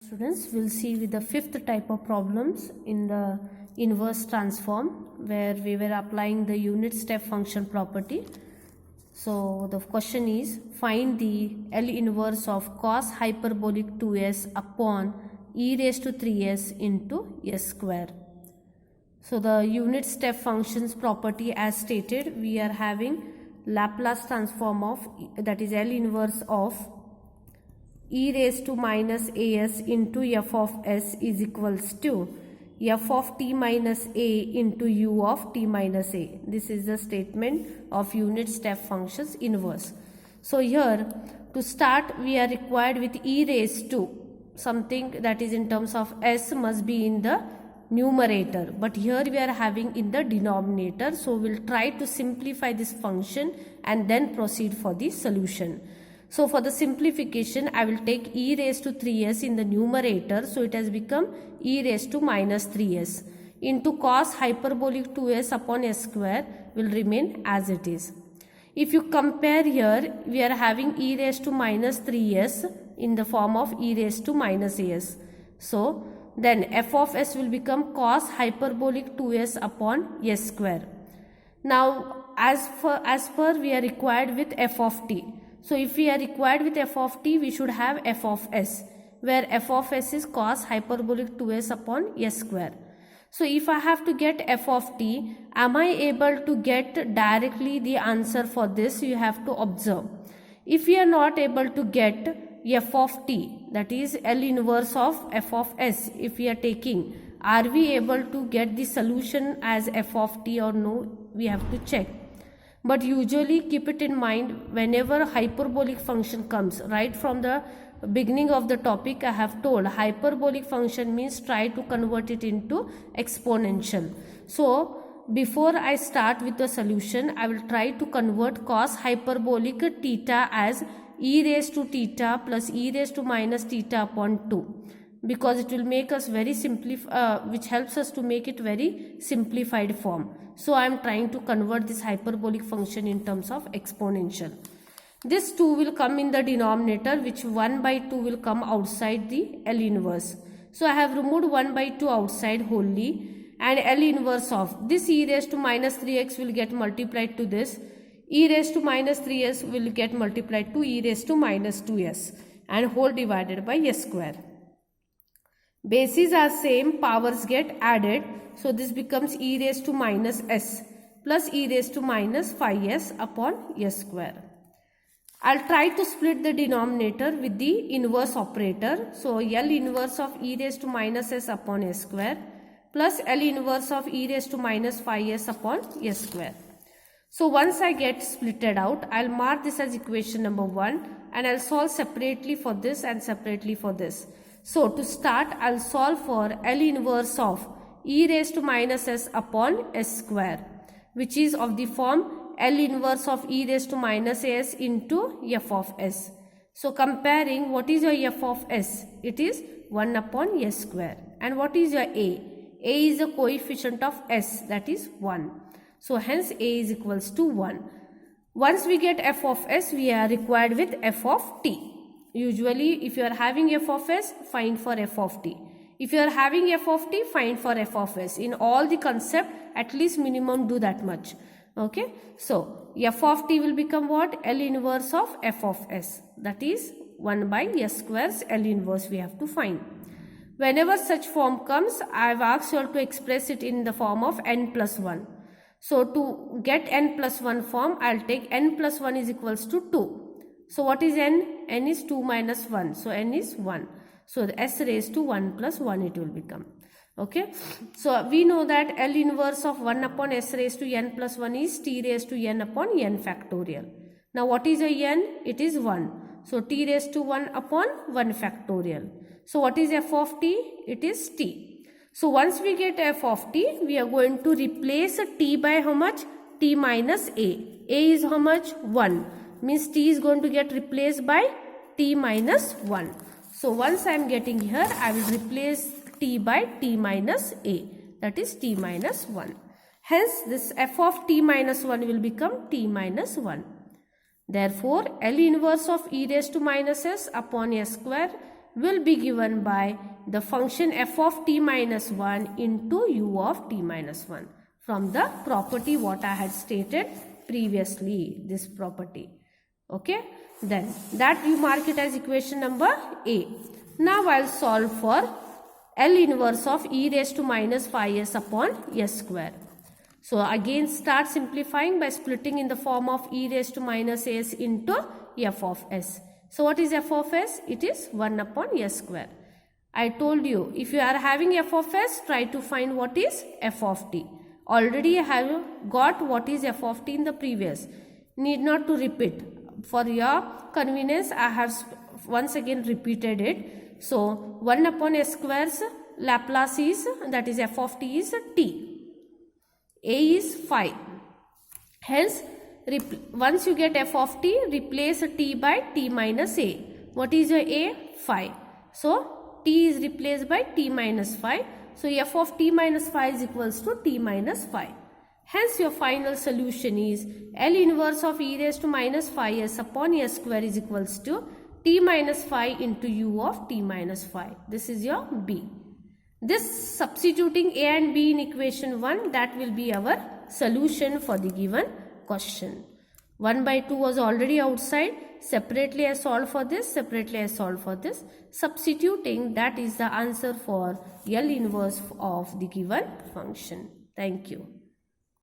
Students, we'll see with the fifth type of problems in the inverse transform where we were applying the unit step function property. So the question is, find the L inverse of cos hyperbolic 2s upon e raised to 3s into s square. So the unit step functions property, as stated, we are having Laplace transform of, that is L inverse of e raised to minus as into f of s is equals to f of t minus a into u of t minus a. This is the statement of unit step functions inverse. So here to start we are required with e raised to something that is in terms of s must be in the numerator, but here we are having in the denominator. So we'll try to simplify this function and then proceed for the solution. So for the simplification, I will take e raised to 3s in the numerator. So it has become e raised to minus 3s into cos hyperbolic 2s upon s square will remain as it is. If you compare here, we are having e raised to minus 3s in the form of e raised to minus as. So then f of s will become cos hyperbolic 2s upon s square. Now as per we are required with f of t. So if we are required with f of t, we should have f of s, where f of s is cos hyperbolic 2s upon s square. So if I have to get f of t, am I able to get directly the answer for this? You have to observe. If we are not able to get f of t, that is L inverse of f of s, if we are taking, are we able to get the solution as f of t or no? We have to check. But usually keep it in mind, whenever hyperbolic function comes, right from the beginning of the topic I have told, hyperbolic function means try to convert it into exponential. So before I start with the solution, I will try to convert cos hyperbolic theta as e raised to theta plus e raised to minus theta upon 2, because it will make us very which helps us to make it very simplified form. So I am trying to convert this hyperbolic function in terms of exponential. This 2 will come in the denominator, which 1 by 2 will come outside the L inverse. So I have removed 1 by 2 outside wholly, and L inverse of this e raised to minus 3x will get multiplied to this. E raised to minus 3s will get multiplied to e raised to minus 2s and whole divided by s square. Bases are same, powers get added. So this becomes e raised to minus s plus e raised to minus 5s upon s square. I'll try to split the denominator with the inverse operator. So L inverse of e raised to minus s upon s square plus L inverse of e raised to minus 5s upon s square. So once I get splitted out, I'll mark this as equation number 1 and I'll solve separately for this and separately for this. So to start, I'll solve for L inverse of e raised to minus s upon s square, which is of the form L inverse of e raised to minus s into f of s. So comparing, what is your f of s? It is 1 upon s square. And what is your a? A is the coefficient of s, that is 1. So hence a is equals to 1. Once we get f of s, we are required with f of t. Usually if you are having f of s, find for f of t. If you are having f of t, find for f of s. In all the concept, at least minimum do that much. Okay. So f of t will become what? L inverse of f of s. That is 1 by s squares L inverse we have to find. Whenever such form comes, I have asked you all to express it in the form of n plus 1. So to get n plus 1 form, I will take n plus 1 is equals to 2. So what is n? N is 2 minus 1. So n is 1. So the s raised to 1 plus 1 it will become. Okay. So we know that L inverse of 1 upon s raised to n plus 1 is t raised to n upon n factorial. Now what is a n? It is 1. So t raised to 1 upon 1 factorial. So what is f of t? It is t. So once we get f of t, we are going to replace t by how much? T minus a. A is how much? 1. Means t is going to get replaced by t minus 1. So once I am getting here, I will replace t by t minus a. That is t minus 1. Hence this f of t minus 1 will become t minus 1. Therefore L inverse of e raised to minus s upon s square will be given by the function f of t minus 1 into u of t minus 1 from the property what I had stated previously, this property. Okay, then that you mark it as equation number A. Now I'll solve for L inverse of e raised to minus phi s upon s square. So again start simplifying by splitting in the form of e raised to minus s into f of s. So what is f of s? It is 1 upon s square. I told you, if you are having f of s, try to find what is f of t. Already I have got what is f of t in the previous. Need not to repeat. For your convenience, I have once again repeated it. So 1 upon s square's Laplace is, that is f of t is t. A is phi. Hence, once you get f of t, replace t by t minus a. What is your a? Phi. So t is replaced by t minus phi. So f of t minus phi is equals to t minus phi. Hence your final solution is L inverse of e raised to minus phi s upon s square is equals to t minus phi into u of t minus phi. This is your B. This substituting a and b in equation 1, that will be our solution for the given question. 1 by 2 was already outside. Separately I solved for this, separately I solved for this. Substituting, that is the answer for L inverse of the given function. Thank you.